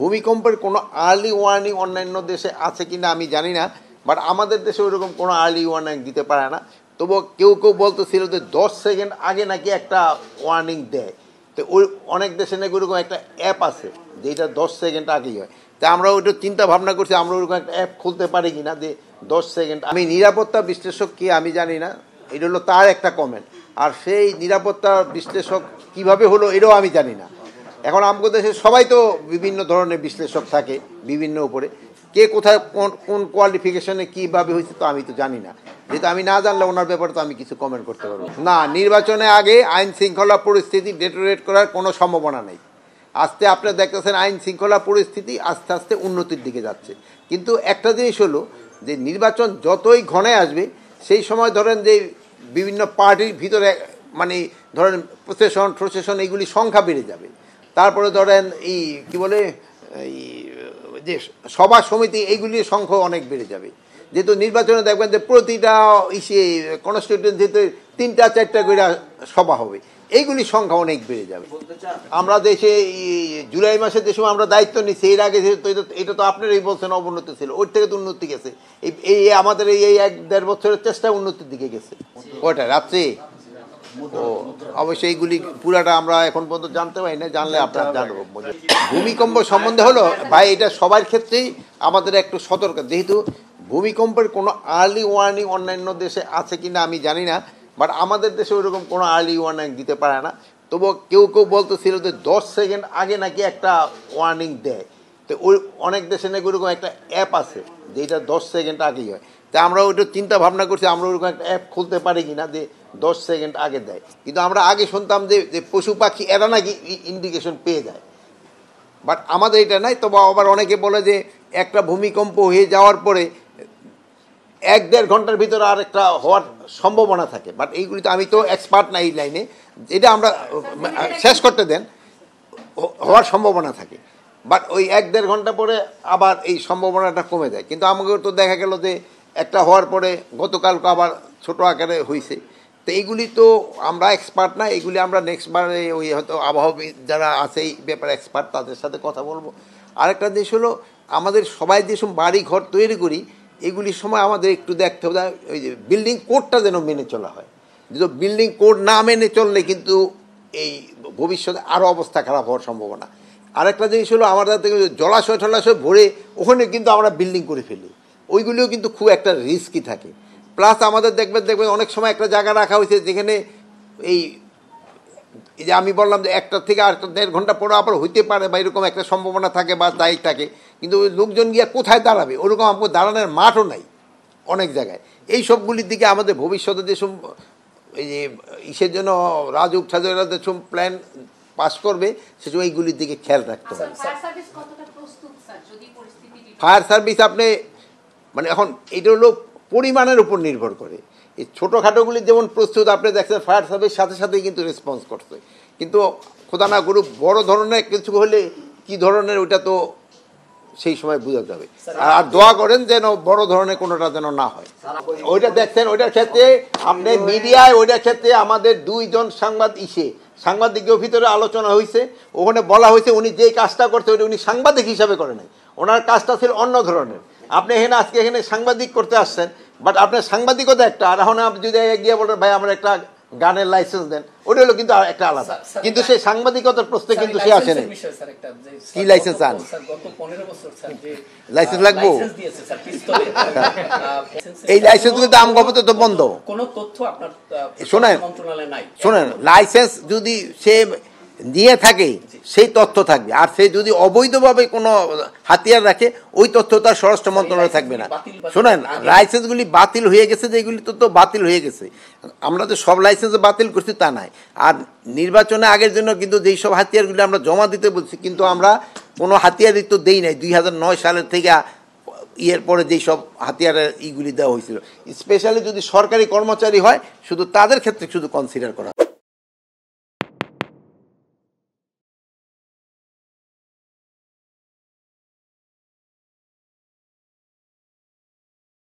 ভূমিকম্পের কোনো early warning অন্যান্য দেশে আছে কিনা আমি জানি না, বাট আমাদের দেশে ওইরকম কোনো আর্লি ওয়ার্নিং দিতে পারে না। তবুও কেউ কেউ বলতেছিল যে 10 সেকেন্ড আগে নাকি একটা ওয়ার্নিং দেয়। তো ওই অনেক দেশে নাকি ওইরকম একটা অ্যাপ আছে যেটা 10 সেকেন্ড আগেই হয়। তা আমরা ওইটা চিন্তা ভাবনা করছি আমরা ওইরকম একটা অ্যাপ খুলতে পারি কিনা যে 10 সেকেন্ড। আমি নিরাপত্তা বিশ্লেষক কি আমি জানি না, এটা হলো তার একটা কমেন্ট। আর সেই নিরাপত্তা বিশ্লেষক কিভাবে হলো এটাও আমি জানি না। এখন আমাদের দেশে সবাই তো বিভিন্ন ধরনের বিশ্লেষক থাকে বিভিন্ন উপরে, কে কোথায় কোন কোয়ালিফিকেশনে কীভাবে হয়েছে তো আমি তো জানি না। যেহেতু আমি না জানলে ওনার ব্যাপারে তো আমি কিছু কমেন্ট করতে পারবো না। নির্বাচনে আগে আইন শৃঙ্খলা পরিস্থিতি ডেটোরেট করার কোনো সম্ভাবনা নেই। আস্তে আপনি দেখতেছেন আইন শৃঙ্খলা পরিস্থিতি আস্তে আস্তে উন্নতির দিকে যাচ্ছে। কিন্তু একটা জিনিস হলো যে নির্বাচন যতই ঘনে আসবে সেই সময় ধরেন যে বিভিন্ন পার্টির ভিতরে মানে ধরেন প্রসেশন এইগুলি সংখ্যা বেড়ে যাবে। তারপরে ধরেন এই কি বলে এই যে সভা সমিতি এইগুলির সংখ্যা অনেক বেড়ে যাবে। যেহেতু নির্বাচনে দেখবেন যে প্রতিটা কনস্টিটিউয়েন্সিতে 3-4টা করে সভা হবে, এইগুলির সংখ্যা অনেক বেড়ে যাবে। আমরা দেশে জুলাই মাসে যে সময় আমরা দায়িত্ব নিচ্ছি এর আগে এটা তো আপনারাই বলছেন অবনতি ছিল, ওর থেকে তো উন্নতি গেছে। এই আমাদের এই 1-1.5 বছরের চেষ্টা উন্নতির দিকে গেছে। কয়টা রাত্রে ও অবশ্যই এইগুলি পুরাটা আমরা এখন পর্যন্ত জানতে পারি না, জানলে আপনারা জানবো। ভূমিকম্প সম্বন্ধে হলো ভাই এটা সবার ক্ষেত্রেই আমাদের একটু সতর্ক, যেহেতু ভূমিকম্পের কোনো আর্লি ওয়ার্নিং অন্যান্য দেশে আছে কিনা আমি জানি না, বাট আমাদের দেশে ওইরকম কোনো আর্লি ওয়ার্নিং দিতে পারে না। তবুও কেউ কেউ বলতেছিল যে 10 সেকেন্ড আগে নাকি একটা ওয়ার্নিং দেয়। তো ওই অনেক দেশে নাকি ওইরকম একটা অ্যাপ আছে যেটা 10 সেকেন্ড আগেই হয়। তা আমরা ওইটা চিন্তা ভাবনা করছি আমরা ওইরকম একটা অ্যাপ খুলতে পারি কিনা যে 10 সেকেন্ড আগে দেয়। কিন্তু আমরা আগে শুনতাম যে পশু পাখি এরা নাকি ইন্ডিকেশন পেয়ে যায়, বাট আমাদের এটা নাই। তবে আবার অনেকে বলে যে একটা ভূমিকম্প হয়ে যাওয়ার পরে 1-1.5 ঘন্টার ভিতরে আর একটা হওয়ার সম্ভাবনা থাকে, বাট এইগুলি তো আমি তো এক্সপার্ট না এই লাইনে, এটা আমরা শেষ করতে দেন, হওয়ার সম্ভাবনা থাকে। বাট ওই 1-1.5 ঘন্টা পরে আবার এই সম্ভাবনাটা কমে যায়। কিন্তু আমাকে তো দেখা গেল যে একটা হওয়ার পরে গতকালকে আবার ছোটো আকারে হয়েছে। তো এইগুলি তো আমরা এক্সপার্ট না, এইগুলি আমরা নেক্সটবারে ওই হয়তো আবহাওয়া যারা আছে এই ব্যাপারে এক্সপার্ট তাদের সাথে কথা বলবো। আরেকটা জিনিস হলো আমাদের সবাই যেসব বাড়ি ঘর তৈরি করি এগুলির সময় আমাদের একটু দেখতে হবে ওই যে বিল্ডিং কোডটা যেন মেনে চলা হয়। যদি বিল্ডিং কোড না মেনে চললে কিন্তু এই ভবিষ্যতে আরও অবস্থা খারাপ হওয়ার সম্ভাবনা। আরেকটা জিনিস হলো আমাদের থেকে জলাশয় টলাশয় ভরে ওখানে কিন্তু আমরা বিল্ডিং করে ফেলি, ওইগুলিও কিন্তু খুব একটা রিস্কি থাকে। প্লাস আমাদের দেখবেন অনেক সময় একটা জায়গা রাখা হয়েছে যেখানে এই যে আমি বললাম যে 1টা থেকে 1.5 ঘন্টা পরে আবার হইতে পারে বা এরকম একটা সম্ভাবনা থাকে বা তাই থাকে, কিন্তু ওই লোকজন গিয়ে কোথায় দাঁড়াবে ওরকম আমাকে দাঁড়ানোর মাঠও নাই অনেক জায়গায়। এই সবগুলির দিকে আমাদের ভবিষ্যতে যেসব এই যে ইসের জন্য রাজুক ঠাজুরা যেসব প্ল্যান পাস করবে সেসব এইগুলির দিকে খেয়াল রাখতে হবে। ফায়ার সার্ভিস আপনি মানে এখন এটা হলো পরিমাণের উপর নির্ভর করে। এই ছোটোখাটোগুলি যেমন প্রস্তুত আপনি দেখছেন ফায়ার সার্ভিস সাথে সাথেই কিন্তু রেসপন্স করছে, কিন্তু খোদা না করুক বড় ধরনের কিছু হলে কি ধরনের ওইটা তো সেই সময় বোঝা যাবে। আর দোয়া করেন যেন বড় ধরনের কোনোটা যেন না হয়। ওইটা দেখছেন ওইটার ক্ষেত্রে আপনি মিডিয়ায় ওইটার ক্ষেত্রে আমাদের 2 জন সাংবাদিকের ভিতরে আলোচনা হয়েছে, ওখানে বলা হয়েছে উনি যে কাজটা করছে ওইটা উনি সাংবাদিক হিসাবে করে নাই, ওনার কাজটা ছিল অন্য ধরনের। আপনি আজকে এখানে সাংবাদিক করতে আসছেন, বাট আপনার সাংবাদিকতা একটা, আর এখন আপনি যদি গিয়ে বলেন ভাই আমার একটা গানের লাইসেন্স দেন, ওটা হলো কিন্তু একটা আলাদা। কিন্তু সেই সাংবাদিকতার প্রশ্নে কিন্তু সে আসে নাই। কি লাইসেন্স আন? লাইসেন্স লাগবো? এই লাইসেন্সগুলো দাম গবতে তো বন্ধ। শোনেন লাইসেন্স যদি সে নিয়ে থাকে সেই তথ্য থাকবে, আর সে যদি অবৈধভাবে কোনো হাতিয়ার রাখে ওই তথ্য তার স্বরাষ্ট্র মন্ত্রণালয়ে থাকবে না। শোনেন লাইসেন্সগুলি বাতিল হয়ে গেছে, যেগুলি তো বাতিল হয়ে গেছে, আমরা তো সব লাইসেন্স বাতিল করছি তা নাই। আর নির্বাচনে আগের জন্য কিন্তু যেই সব হাতিয়ারগুলি আমরা জমা দিতে বলছি, কিন্তু আমরা কোনো হাতিয়ারই তো দেই নাই 2009 সালের থেকে ইয়ের পরে যেই সব হাতিয়ারের ইগুলি দেওয়া হয়েছিল। স্পেশালি যদি সরকারি কর্মচারী হয় শুধু তাদের ক্ষেত্রে শুধু কনসিডার করা।